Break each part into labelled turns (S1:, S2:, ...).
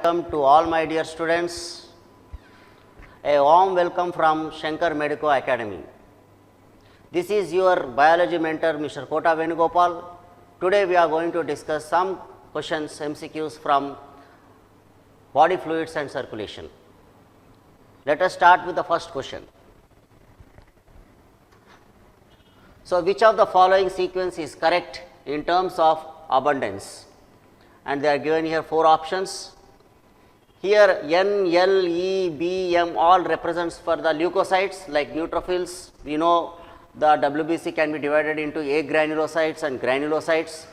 S1: welcome to all my dear students. A warm welcome from Shankar Medico Academy. This is your biology mentor Mr. Kota Venugopal. Today we are going to discuss some questions MCQs from body fluids and circulation. Let us start with the first question. So, which of the following sequence is correct in terms of abundance? And they are given here 4 options. Here N, L, E, B, M all represents for the leukocytes like neutrophils. We know the WBC can be divided into agranulocytes and granulocytes.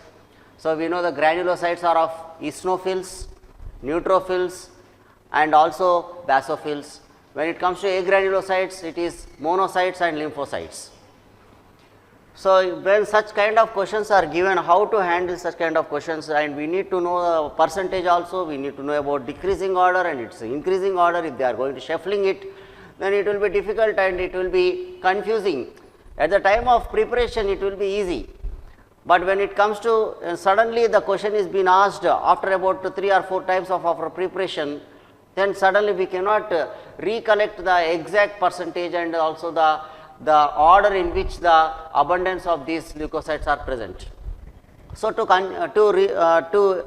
S1: So, we know the granulocytes are of eosinophils, neutrophils and also basophils. When it comes to agranulocytes, it is monocytes and lymphocytes. So, when such kind of questions are given, how to handle such kind of questions, and we need to know the percentage also, we need to know about decreasing order and its increasing order. If they are going to shuffling it, then it will be difficult and it will be confusing. At the time of preparation, it will be easy, but when it comes to suddenly the question is being asked after about 3 or 4 times of our preparation, then suddenly we cannot recollect the exact percentage and also the order in which the abundance of these leukocytes are present. So, to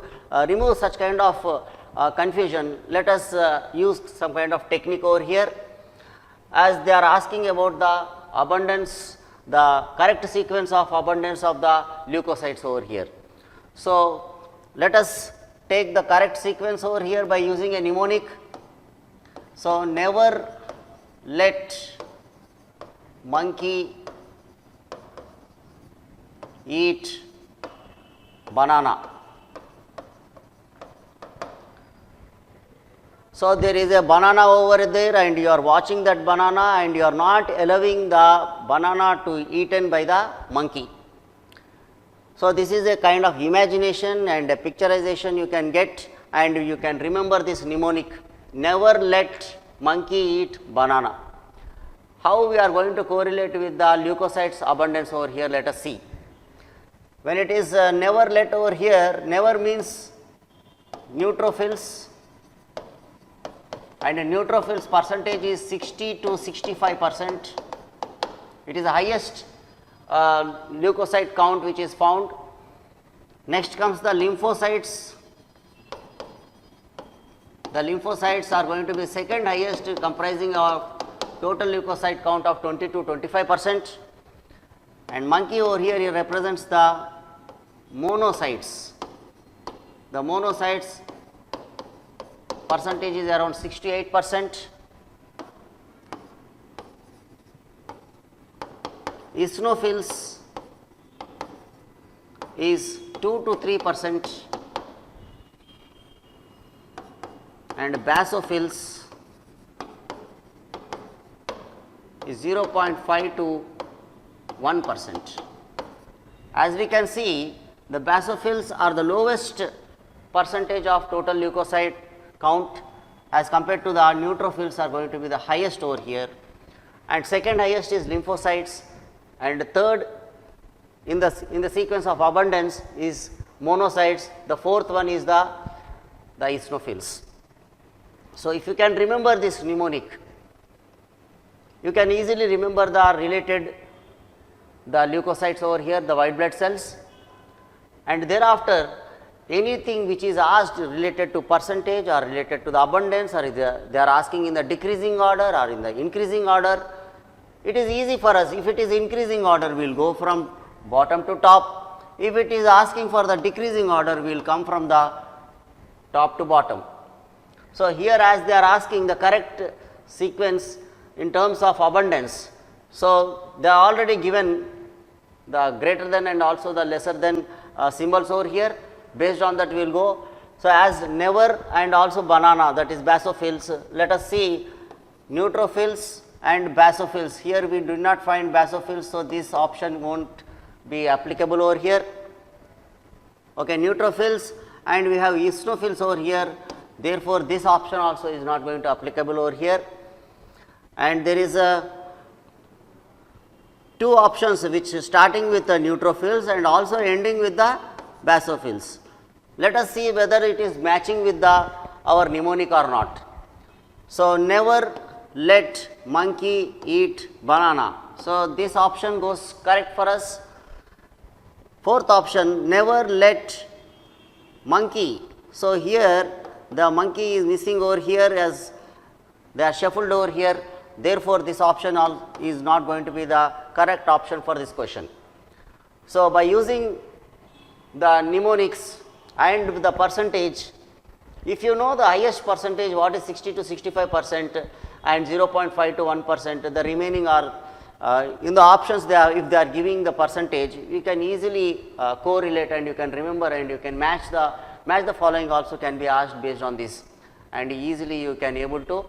S1: remove such kind of confusion, let us use some kind of technique over here, as they are asking about the abundance, the correct sequence of abundance of the leukocytes over here. So, let us take the correct sequence over here by using a mnemonic. So, never let monkey eat banana. So, there is a banana over there and you are watching that banana and you are not allowing the banana to eaten by the monkey. So, this is a kind of imagination and a picturization you can get, and you can remember this mnemonic, never let monkey eat banana. How we are going to correlate with the leukocytes abundance over here, let us see. When it is never let over here, never means neutrophils, and neutrophils percentage is 60 to 65%. It is the highest leukocyte count which is found. Next comes the lymphocytes. The lymphocytes are going to be second highest, comprising of total leukocyte count of 20 to 25%, and monkey over here represents the monocytes. The monocytes percentage is around 68%. Eosinophils is 2 to 3%, and basophils is 0.5 to 1%. As we can see, the basophils are the lowest percentage of total leukocyte count, as compared to the neutrophils are going to be the highest over here, and second highest is lymphocytes, and third in the sequence of abundance is monocytes. The fourth one is the eosinophils. So, if you can remember this mnemonic, you can easily remember the leukocytes over here, the white blood cells, and thereafter anything which is asked related to percentage or related to the abundance, or they are asking in the decreasing order or in the increasing order, it is easy for us. If it is increasing order, we will go from bottom to top. If it is asking for the decreasing order, we will come from the top to bottom. So, here as they are asking the correct sequence in terms of abundance, so they are already given the greater than and also the lesser than symbols over here. Based on that we will go. So, as never and also banana, that is basophils, let us see neutrophils and basophils. Here we do not find basophils, so this option won't be applicable over here. Okay, neutrophils, and we have eosinophils over here, therefore, this option also is not going to applicable over here. And there is a 2 options which is starting with the neutrophils and also ending with the basophils. Let us see whether it is matching with the our mnemonic or not. So, never let monkey eat banana. So, this option goes correct for us. Fourth option, never let monkey. So, here the monkey is missing over here as they are shuffled over here. Therefore, this option is not going to be the correct option for this question. So, by using the mnemonics and the percentage, if you know the highest percentage, what is 60 to 65% and 0.5 to 1%, the remaining are in the options they are, if they are giving the percentage, you can easily correlate and you can remember and you can match the following also can be asked based on this, and easily you can able to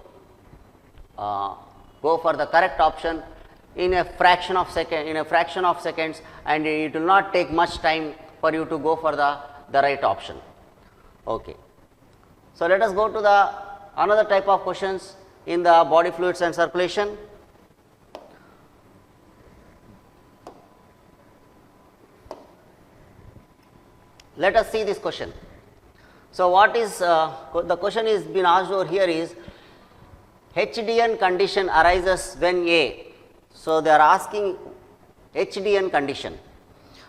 S1: go for the correct option in a fraction of seconds, and it will not take much time for you to go for the right option. Okay. So, let us go to the another type of questions in the body fluids and circulation. Let us see this question. So, what is the question is been asked over here is HDN condition arises when A. So, they are asking HDN condition.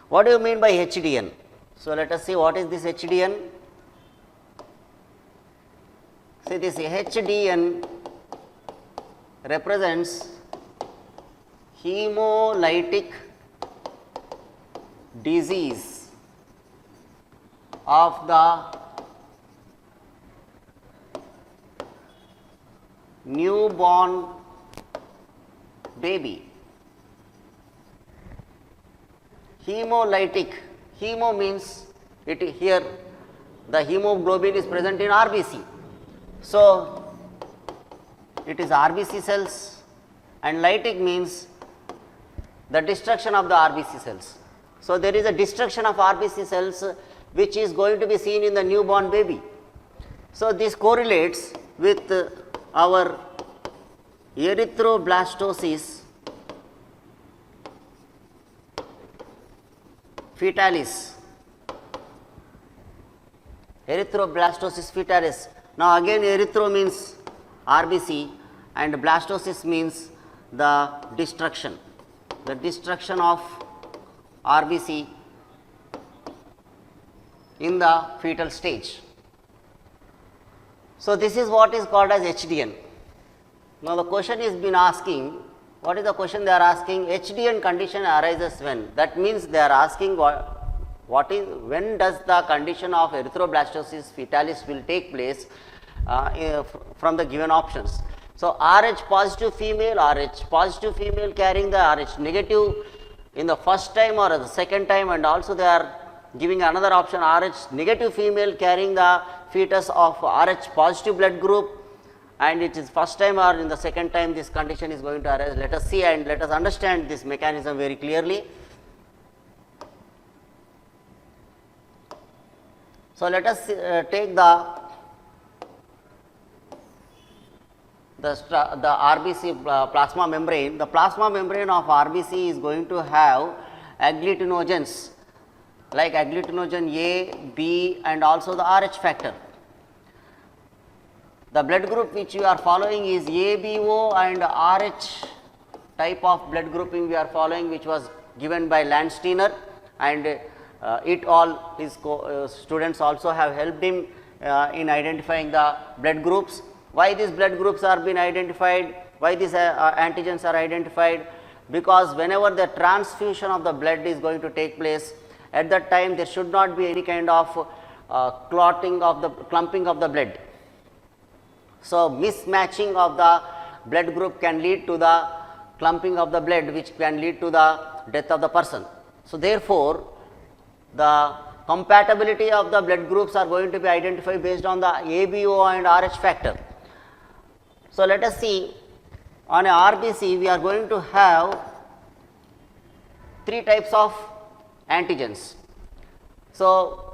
S1: What do you mean by HDN? So, let us see what is this HDN. See, this HDN represents hemolytic disease of the newborn baby. Hemolytic, hemo means it here the hemoglobin is present in RBC. So, it is RBC cells, and lytic means the destruction of the RBC cells. So, there is a destruction of RBC cells which is going to be seen in the newborn baby. So, this correlates with our erythroblastosis fetalis. Erythroblastosis fetalis. Now, again erythro means RBC and blastosis means the destruction of RBC in the fetal stage. So, this is what is called as HDN. Now, the question is been asking, what is the question they are asking? HDN condition arises when? That means they are asking when does the condition of erythroblastosis fetalis will take place from the given options. So, RH positive female carrying the RH negative in the first time or the second time, and also they are giving another option RH negative female carrying the fetus of RH positive blood group, and it is first time or in the second time this condition is going to arise. Let us see and let us understand this mechanism very clearly. So, let us take the RBC plasma membrane. The plasma membrane of RBC is going to have agglutinogens like agglutinogen A, B and also the RH factor. The blood group which you are following is ABO and RH type of blood grouping we are following, which was given by Landsteiner, and his students also have helped him in identifying the blood groups. Why these blood groups are being identified? Why these antigens are identified? Because whenever the transfusion of the blood is going to take place, at that time there should not be any kind of clumping of the blood. So, mismatching of the blood group can lead to the clumping of the blood, which can lead to the death of the person. So, therefore, the compatibility of the blood groups are going to be identified based on the ABO and RH factor. So, let us see, on a RBC we are going to have three types of antigens. So,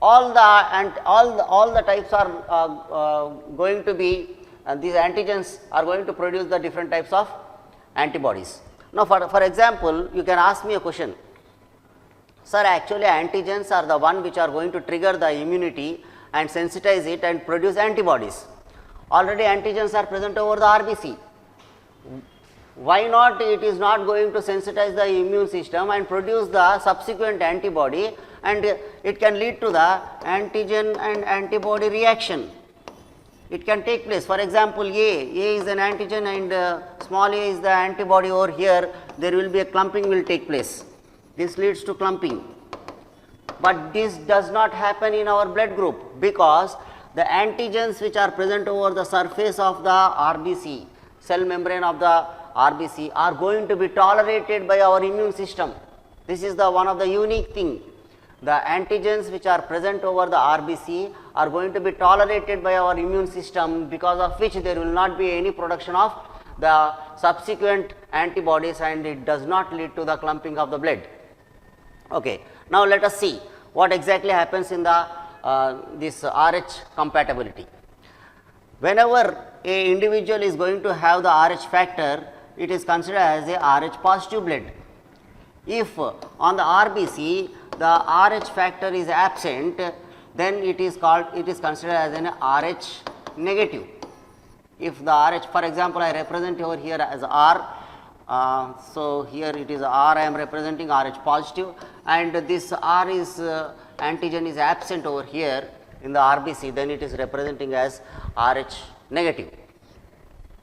S1: all the types are going to be, these antigens are going to produce the different types of antibodies. Now, for example, you can ask me a question, sir, actually antigens are the one which are going to trigger the immunity, and sensitize it and produce antibodies. Already antigens are present over the RBC. Why not it is not going to sensitize the immune system and produce the subsequent antibody, and it can lead to the antigen and antibody reaction. It can take place. For example, A is an antigen and small a is the antibody over here, there will be a clumping will take place. This leads to clumping. But this does not happen in our blood group, because the antigens which are present over the surface of the RBC, cell membrane of the RBC, are going to be tolerated by our immune system. This is the one of the unique thing. The antigens which are present over the RBC are going to be tolerated by our immune system, because of which there will not be any production of the subsequent antibodies, and it does not lead to the clumping of the blood. Okay. Now, let us see what exactly happens in the this Rh compatibility. Whenever a individual is going to have the Rh factor, it is considered as a Rh positive blood. If on the RBC the Rh factor is absent, then it is considered as an Rh negative. If the Rh, for example, I represent over here as R, so here it is R, I am representing Rh positive, and this R is antigen is absent over here in the RBC, then it is representing as Rh negative.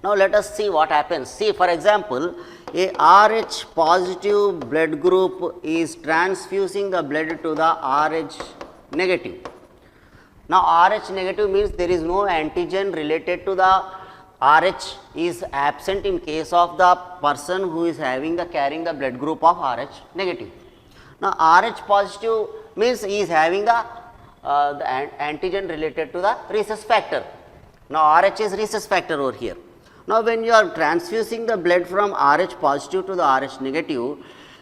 S1: Now, let us see what happens. See, for example, a Rh positive blood group is transfusing the blood to the Rh negative. Now, Rh negative means there is no antigen related to the Rh is absent in case of the person who is carrying the blood group of Rh negative. Now, Rh positive means he is having the antigen related to the rhesus factor. Now, Rh is rhesus factor over here. Now, when you are transfusing the blood from Rh positive to the Rh negative,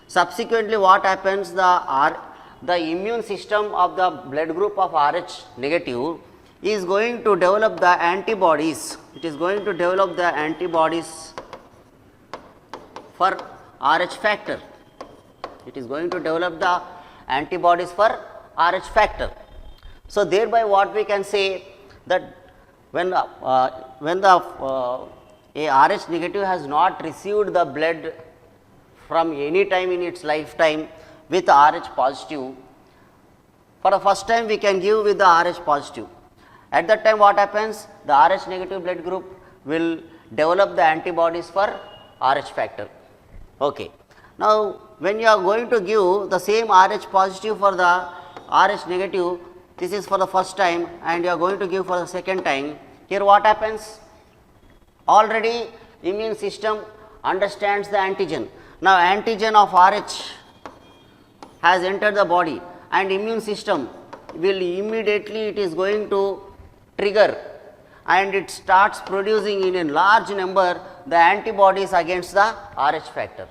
S1: subsequently what happens, the immune system of the blood group of Rh negative is going to develop the antibodies. It is going to develop the antibodies for Rh factor. It is going to develop the antibodies for Rh factor. So, thereby what we can say that when a Rh negative has not received the blood from any time in its lifetime with Rh positive, for the first time we can give with the Rh positive. At that time what happens? The Rh negative blood group will develop the antibodies for Rh factor. Okay. Now, when you are going to give the same Rh positive for the Rh negative, this is for the first time, and you are going to give for the second time. Here what happens? Already immune system understands the antigen. Now, antigen of Rh has entered the body, and immune system will immediately, it is going to trigger, and it starts producing in a large number the antibodies against the Rh factor,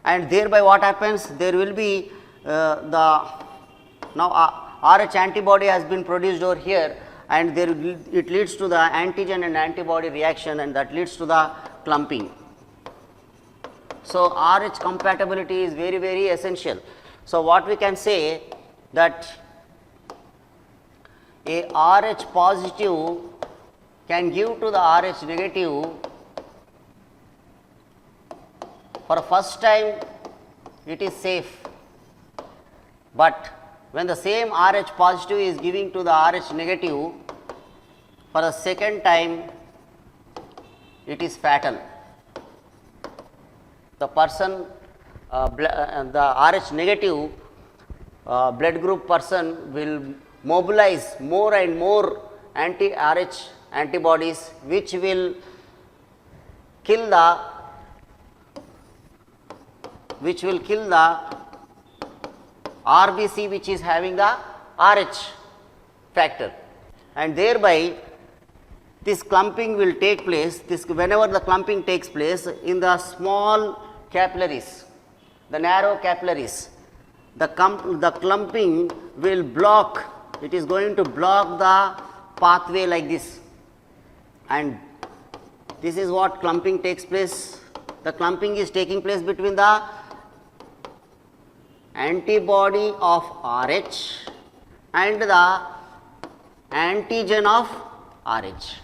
S1: and thereby what happens, there will be Rh antibody has been produced over here, and it leads to the antigen and antibody reaction, and that leads to the clumping. So, Rh compatibility is very, very essential. So, what we can say that a Rh positive can give to the Rh negative for the first time, it is safe, but when the same Rh positive is giving to the Rh negative for the second time, it is fatal. The person, the Rh negative blood group person will mobilize more and more anti-Rh antibodies, which will kill the RBC which is having the Rh factor, and thereby this clumping will take place. Whenever the clumping takes place in the small capillaries, the narrow capillaries, the clumping will block, it is going to block the pathway like this, and this is what clumping takes place. The clumping is taking place between the antibody of Rh and the antigen of RH.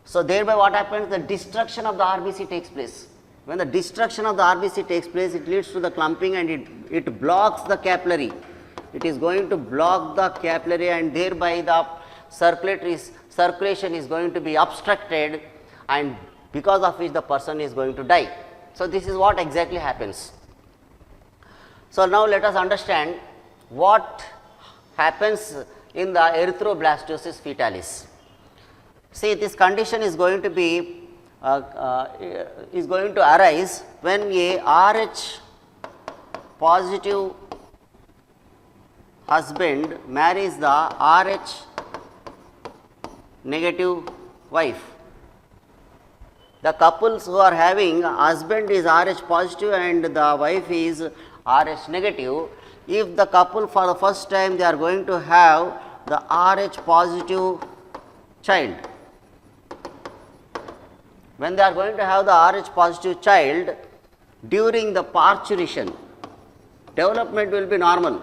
S1: So, thereby what happens? The destruction of the RBC takes place. When the destruction of the RBC takes place, it leads to the clumping and it blocks the capillary. It is going to block the capillary and thereby the circulation is going to be obstructed, and because of which the person is going to die. So, this is what exactly happens. So, now let us understand what happens in the erythroblastosis fetalis. See, this condition is going to be arise when a RH positive husband marries the RH negative wife. The couples who are having husband is RH positive and the wife is RH negative, if the couple for the first time they are going to have the RH positive child, when they are going to have the RH positive child, during the parturition, development will be normal.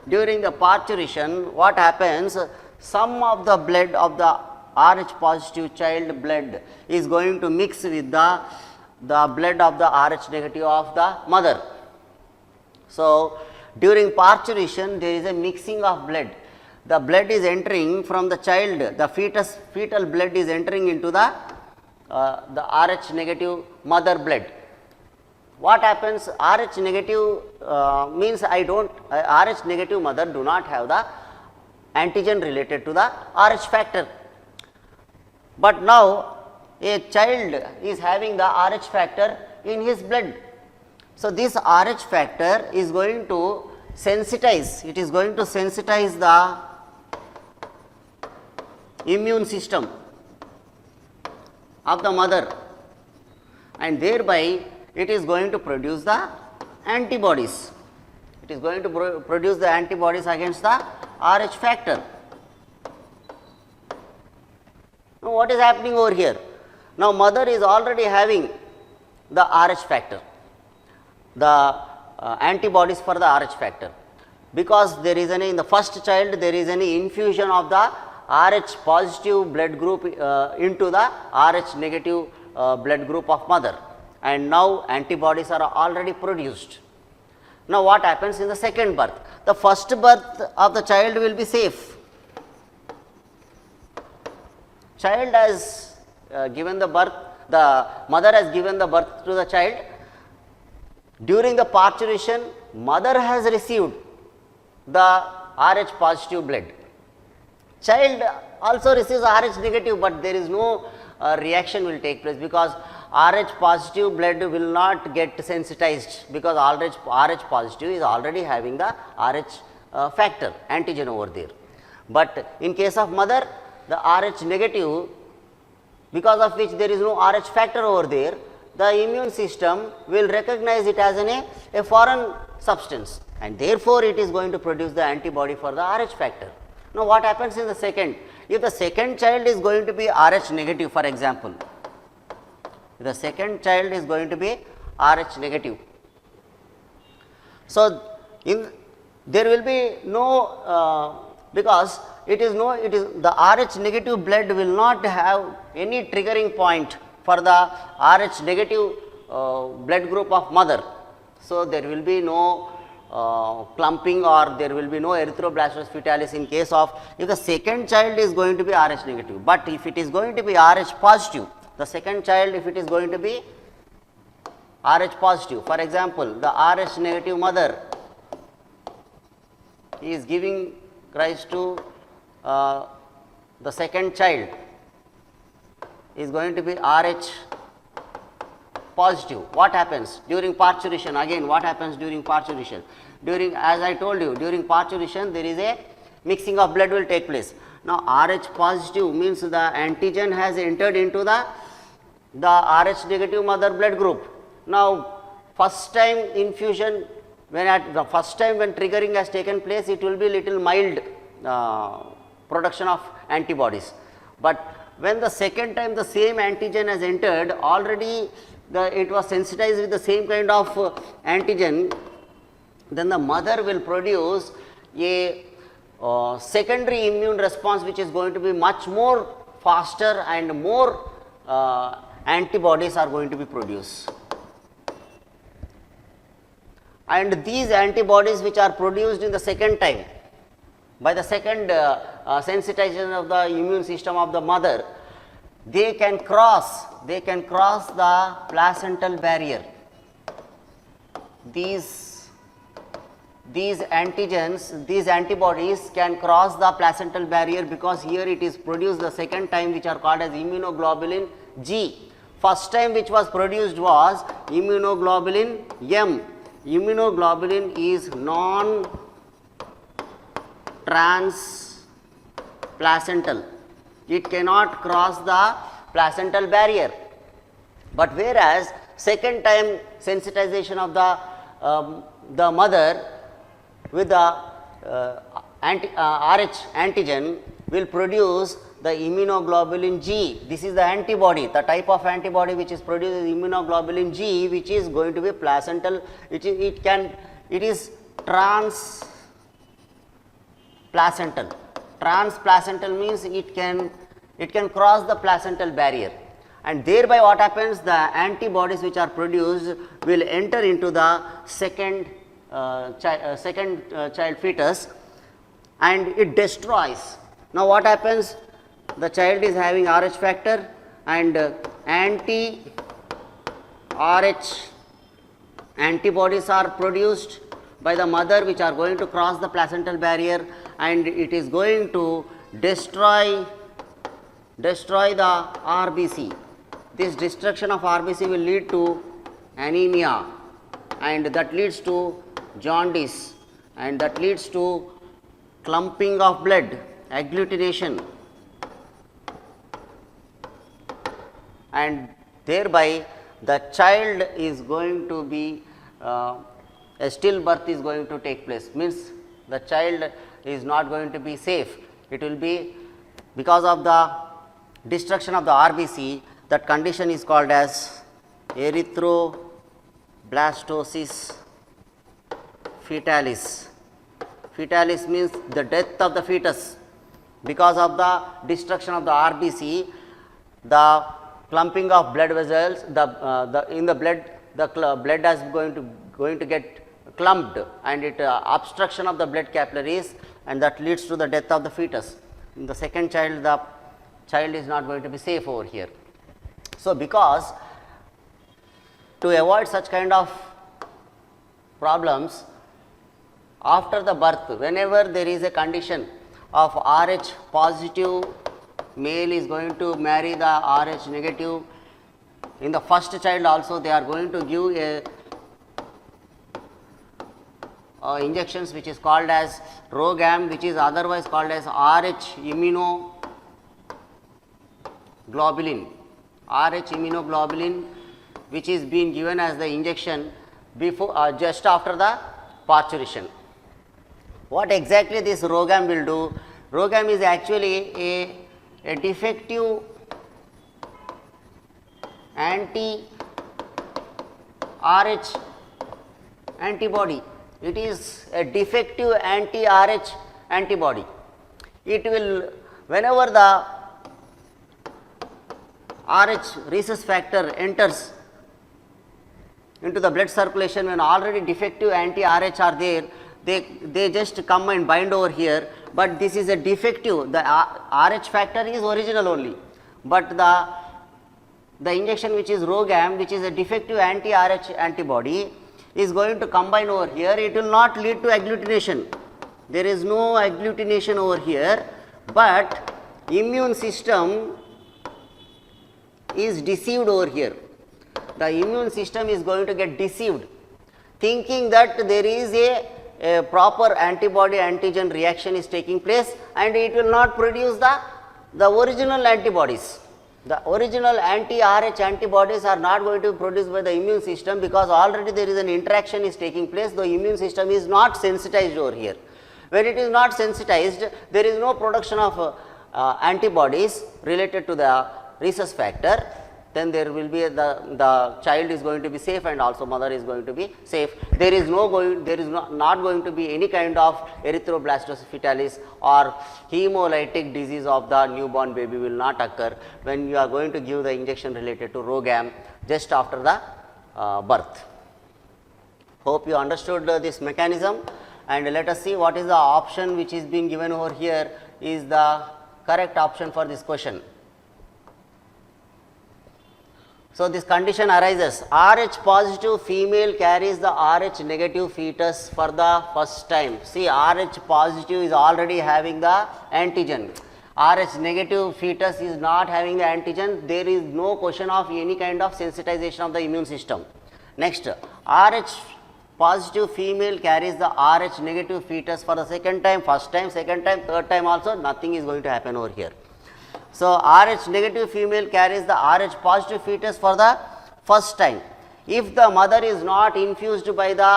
S1: During the parturition, what happens? Some of the blood of the RH positive child blood is going to mix with the blood of the RH negative of the mother. So, during parturition there is a mixing of blood. The blood is entering from the child, the fetal blood is entering into the RH negative mother blood. What happens? RH negative means RH negative mother do not have the antigen related to the RH factor. But now a child is having the RH factor in his blood. So, this RH factor is going to sensitize, it is going to sensitize the immune system of the mother, and thereby it is going to produce the antibodies. It is going to produce the antibodies against the RH factor. Now, what is happening over here? Now, mother is already having the RH factor, the antibodies for the RH factor, because there is in the first child there is any infusion of the RH positive blood group into the RH negative blood group of mother, and now antibodies are already produced. Now, what happens in the second birth? The first birth of the child will be safe. Child has given the birth, the mother has given the birth to the child. During the parturition, mother has received the RH positive blood. Child also receives RH negative, but there is no reaction will take place, because RH positive blood will not get sensitized, because RH positive is already having the RH factor antigen over there. But in case of mother, the RH negative, because of which there is no RH factor over there, the immune system will recognize it as a foreign substance, and therefore it is going to produce the antibody for the RH factor. Now, what happens in the second? If the second child is going to be RH negative, for example, if the second child is going to be RH negative, so there will be no because it is the RH negative blood will not have any triggering point for the RH negative blood group of mother. So, there will be no clumping, or there will be no erythroblastosis fetalis in case of if the second child is going to be RH negative. But if it is going to be RH positive, the second child, if it is going to be RH positive, for example, the RH negative mother is giving rise to the second child is going to be RH positive. What happens during parturition? Again, what happens during parturition? As I told you, during parturition there is a mixing of blood will take place. Now, RH positive means the antigen has entered into the RH negative mother blood group. Now, first time infusion, when triggering has taken place, it will be little mild production of antibodies. But when the second time the same antigen has entered, already it was sensitized with the same kind of antigen, then the mother will produce a secondary immune response which is going to be much more faster and more antibodies are going to be produced. And these antibodies which are produced in the second time by the second sensitization of the immune system of the mother, they can cross the placental barrier. These antigens, these antibodies can cross the placental barrier, because here it is produced the second time, which are called as immunoglobulin G. First time which was produced was immunoglobulin M. Immunoglobulin is non-transplacental. It cannot cross the placental barrier. But whereas second time sensitization of the mother with the Rh antigen will produce the immunoglobulin G. This is the antibody, the type of antibody which is produced is immunoglobulin G, which is going to be placental. It is transplacental. Transplacental means it can cross the placental barrier, and thereby what happens, the antibodies which are produced will enter into the second child fetus, and it destroys. Now what happens, the child is having Rh factor, and anti-Rh antibodies are produced by the mother, which are going to cross the placental barrier, and it is going to destroy the RBC. This destruction of RBC will lead to anemia, and that leads to jaundice, and that leads to clumping of blood, agglutination, and thereby the child is going to be a stillbirth is going to take place, means the child is not going to be safe. It will be because of the destruction of the RBC. That condition is called as erythroblastosis fetalis. Fetalis means the death of the fetus. Because of the destruction of the RBC, the clumping of blood vessels, in the blood, the blood is going to get clumped, and it obstruction of the blood capillaries, and that leads to the death of the fetus. In the second child, the child is not going to be safe over here. So because to avoid such kind of problems, after the birth, whenever there is a condition of Rh positive male is going to marry the Rh negative, in the first child also they are going to give injections which is called as ROGAM, which is otherwise called as Rh immunoglobulin, which is being given as the injection before just after the parturition. What exactly this ROGAM will do? ROGAM is actually a defective anti-Rh antibody. It is a defective anti-Rh antibody. It will, whenever the Rh rhesus factor enters into the blood circulation, when already defective anti-Rh are there, they just come and bind over here, but this is a defective. The Rh factor is original only, but the injection which is ROGAM, which is a defective anti-Rh antibody, is going to combine over here. It will not lead to agglutination. There is no agglutination over here, but immune system is deceived over here. The immune system is going to get deceived, thinking that there is a proper antibody antigen reaction is taking place, and it will not produce the original antibodies. The original anti-Rh antibodies are not going to be produced by the immune system, because already there is an interaction is taking place. The immune system is not sensitized over here. When it is not sensitized, there is no production of antibodies related to the rhesus factor. then there will be the child is going to be safe and also mother is going to be safe. There is not going to be any kind of erythroblastosis fetalis or hemolytic disease of the newborn baby will not occur when you are going to give the injection related to ROGAM just after the birth. Hope you understood this mechanism, and let us see what is the option which is being given over here is the correct option for this question. So, this condition arises, Rh positive female carries the Rh negative fetus for the first time. See, Rh positive is already having the antigen, Rh negative fetus is not having the antigen, there is no question of any kind of sensitization of the immune system. Next, Rh positive female carries the Rh negative fetus for the second time, first time, second time, third time also, nothing is going to happen over here. So, Rh negative female carries the Rh positive fetus for the first time. If the mother is not infused by the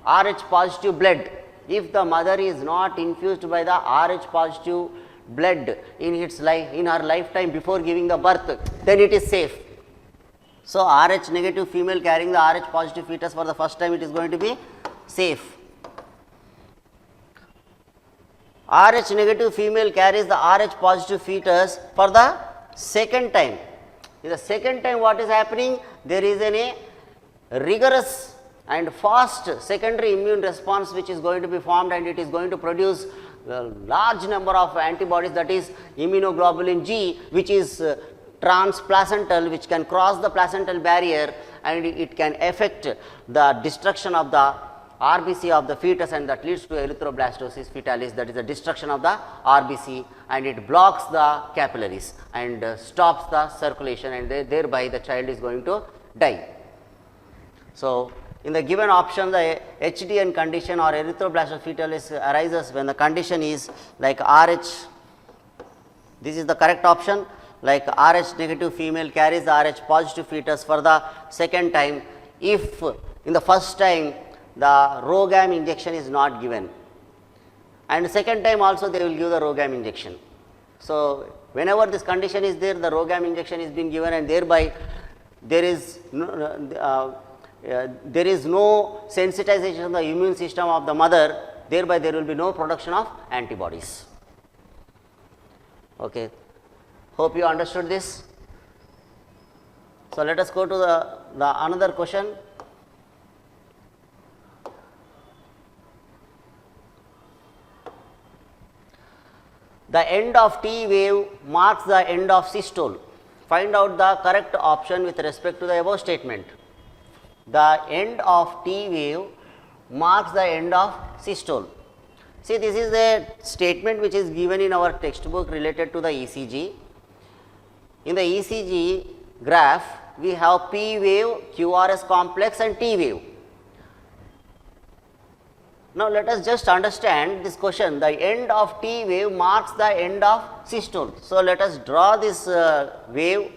S1: Rh positive blood, if the mother is not infused by the Rh positive blood in her lifetime before giving the birth, then it is safe. So, Rh negative female carrying the Rh positive fetus for the first time, it is going to be safe. Rh negative female carries the Rh positive fetus for the second time. In the second time, what is happening? There is a rigorous and fast secondary immune response which is going to be formed, and it is going to produce a large number of antibodies, that is immunoglobulin G, which is transplacental, which can cross the placental barrier, and it can affect the destruction of the RBC of the fetus, and that leads to erythroblastosis fetalis, that is the destruction of the RBC, and it blocks the capillaries and stops the circulation, and thereby the child is going to die. So, in the given option, the HDN condition or erythroblastosis fetalis arises when the condition is like Rh, this is the correct option, like Rh negative female carries the Rh positive fetus for the second time if in the first time the ROGAM injection is not given, and second time also they will give the ROGAM injection. So, whenever this condition is there, the ROGAM injection is being given, and thereby there is no sensitization of the immune system of the mother, thereby there will be no production of antibodies. Okay. Hope you understood this. So, let us go to the another question. The end of T wave marks the end of systole. Find out the correct option with respect to the above statement. The end of T wave marks the end of systole. See, this is a statement which is given in our textbook related to the ECG. In the ECG graph, we have P wave, QRS complex and T wave. Now, let us just understand this question. The end of T wave marks the end of systole. So, let us draw this wave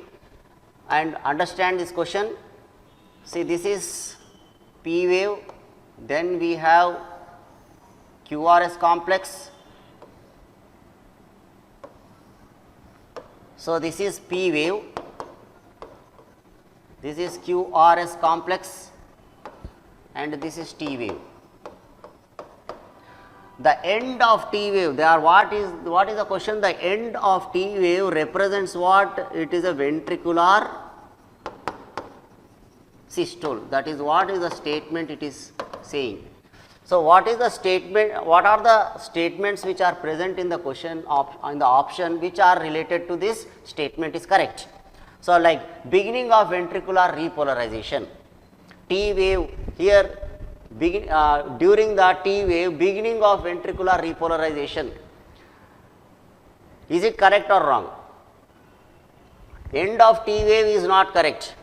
S1: and understand this question. See, this is P wave, then we have QRS complex. So, this is P wave, this is QRS complex, and this is T wave. The end of T wave, what is the question? The end of T wave represents what? It is a ventricular systole. That is what is the statement it is saying. So, what is the statement? What are the statements which are present in the question in the option which are related to this statement is correct? So, like beginning of ventricular repolarization, T wave here. During the T wave, beginning of ventricular repolarization, is it correct or wrong? End of T wave is not correct.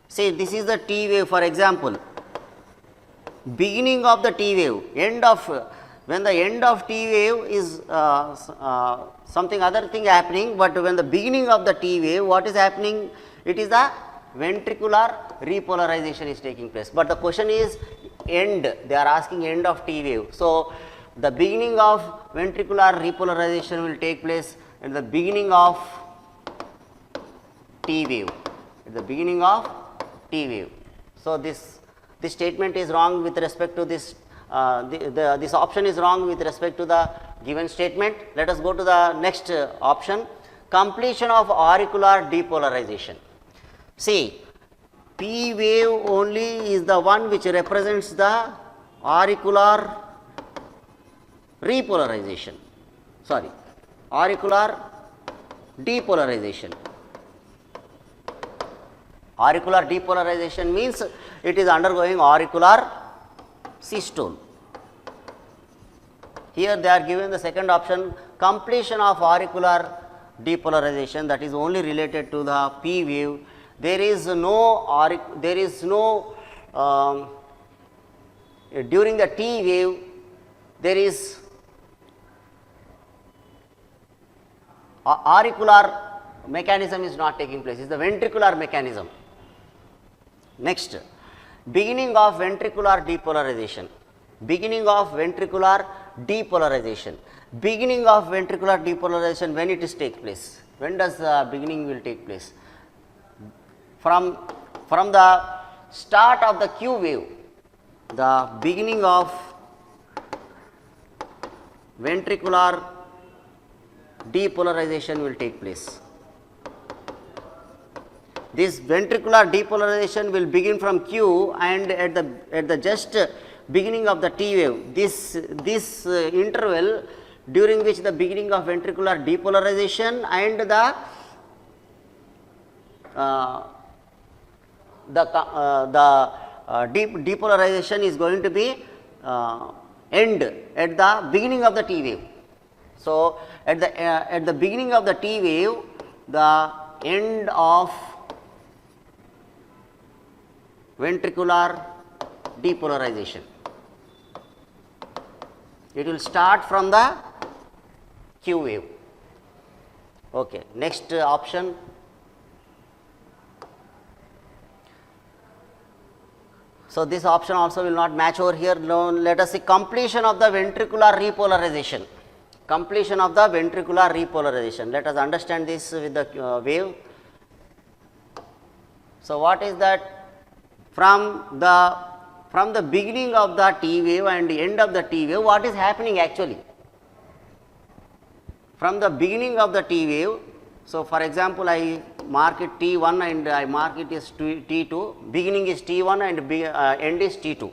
S1: See, this is the T wave, for example, beginning of the T wave, when the end of T wave is something other thing happening, but when the beginning of the T wave, what is happening? It is the ventricular repolarization is taking place, but the question is end, they are asking end of T wave. So, the beginning of ventricular repolarization will take place at the beginning of T wave, at the beginning of T wave. So, this statement is wrong with respect to this, this option is wrong with respect to the given statement. Let us go to the next option, completion of auricular depolarization. See, P wave only is the one which represents the auricular repolarization, sorry, auricular depolarization. Auricular depolarization means it is undergoing auricular systole. Here they are given the second option, completion of auricular depolarization, that is only related to the P wave. There is no during the T wave there is auricular mechanism is not taking place, it is the ventricular mechanism. Next, beginning of ventricular depolarization, beginning of ventricular depolarization, beginning of ventricular depolarization, when it is take place, when does the beginning will take place? From the start of the Q wave, the beginning of ventricular depolarization will take place. This ventricular depolarization will begin from Q, and at the just beginning of the T wave, this interval during which the beginning of ventricular depolarization and the depolarization is going to be end at the beginning of the T wave. So, at the beginning of the T wave, the end of ventricular depolarization, it will start from the Q wave. Okay. Next option, so this option also will not match over here. Now, let us see completion of the ventricular repolarization, completion of the ventricular repolarization. Let us understand this with the wave. So, what is that? From the beginning of the T wave and the end of the T wave, what is happening actually? From the beginning of the T wave, so for example, I mark it T1 and I mark it as T2, beginning is T1 and end is T2.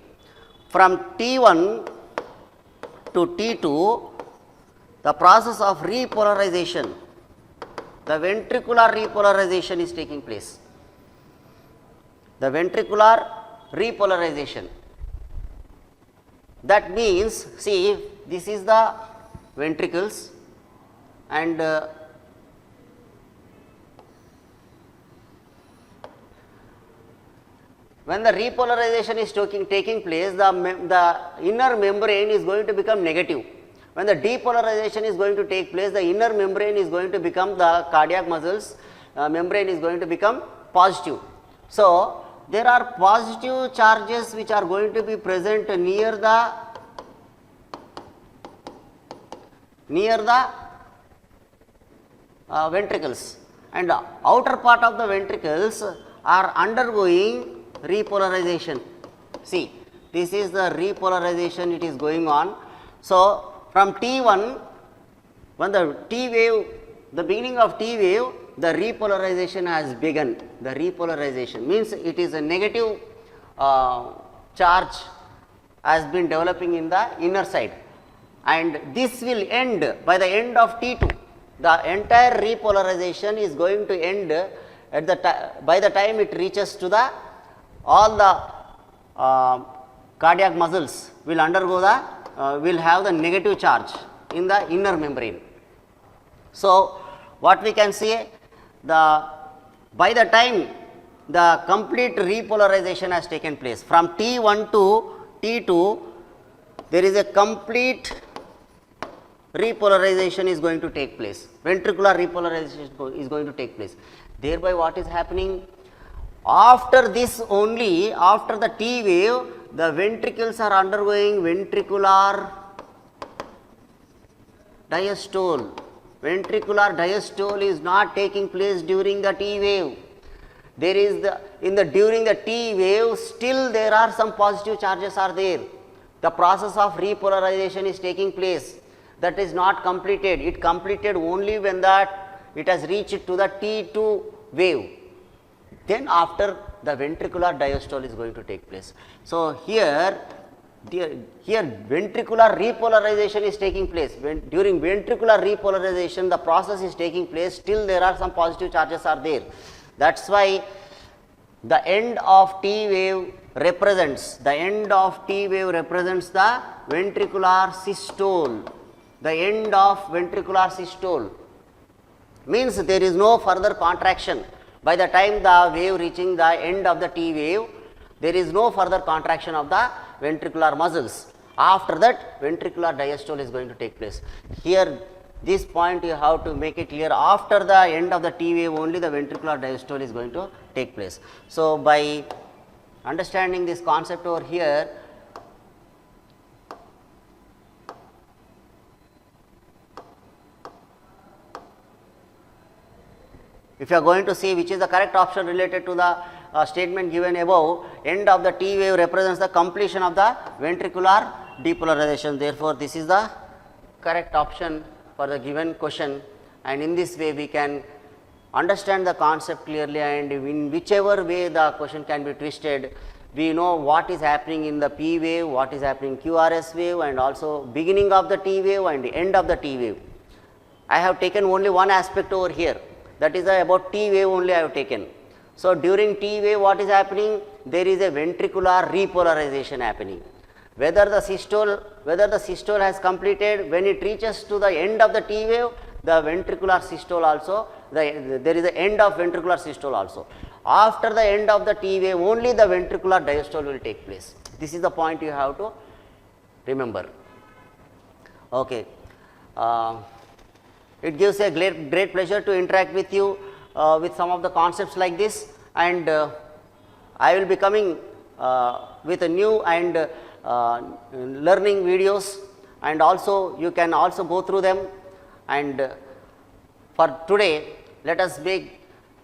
S1: From T1 to T2, the process of repolarization, the ventricular repolarization is taking place. The ventricular repolarization, that means, see, this is the ventricles, and when the repolarization is taking place, the inner membrane is going to become negative. When the depolarization is going to take place, the inner membrane is going to become, the cardiac muscles membrane is going to become positive. So, there are positive charges which are going to be present near the ventricles, and the outer part of the ventricles are undergoing repolarization. See, this is the repolarization, it is going on. So, from T1, when the T wave, the beginning of T wave, the repolarization has begun. The repolarization means it is a negative charge has been developing in the inner side, and this will end by the end of T2. The entire repolarization is going to end at the by the time it reaches to the all the cardiac muscles will undergo the will have the negative charge in the inner membrane. So, what we can say, by the time the complete repolarization has taken place, from T1 to T2, there is a complete repolarization is going to take place, ventricular repolarization is going to take place. Thereby what is happening? After this only, after the T wave, the ventricles are undergoing ventricular diastole. Ventricular diastole is not taking place during the T wave. there is during the T wave still there are some positive charges are there. The process of repolarization is taking place, that is not completed. It completed only when it has reached to the T2 wave. Then after the ventricular diastole is going to take place. So here ventricular repolarization is taking place. During ventricular repolarization the process is taking place, still there are some positive charges are there. That is why the end of T wave represents the ventricular systole. The end of ventricular systole means there is no further contraction. By the time the wave reaching the end of the T wave, there is no further contraction of the ventricular muscles. After that, ventricular diastole is going to take place. Here, this point you have to make it clear, after the end of the T wave only the ventricular diastole is going to take place. So, by understanding this concept over here, if you are going to see which is the correct option related to the statement given above, end of the T wave represents the completion of the ventricular depolarization. Therefore, this is the correct option for the given question, and in this way we can understand the concept clearly, and in whichever way the question can be twisted, we know what is happening in the P wave, what is happening in QRS wave, and also beginning of the T wave and the end of the T wave. I have taken only one aspect over here, that is about T wave only I have taken. So, during T wave what is happening? There is a ventricular repolarization happening. Whether the systole has completed, when it reaches to the end of the T wave, the ventricular systole also, there is an end of ventricular systole also. After the end of the T wave only the ventricular diastole will take place. This is the point you have to remember. Okay. It gives a great pleasure to interact with you with some of the concepts like this, and I will be coming with a new and learning videos, and also you can also go through them. And for today, let us make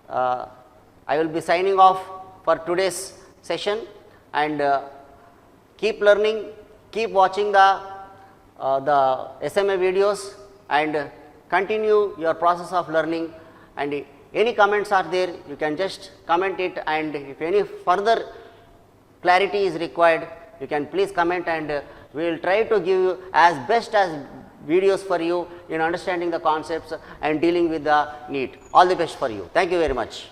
S1: I will be signing off for today's session, and keep learning, keep watching the SMA videos, and continue your process of learning. And any comments are there, you can just comment it, and if any further clarity is required, you can please comment, and we will try to give you as best as videos for you in understanding the concepts and dealing with the NEET. All the best for you. Thank you very much.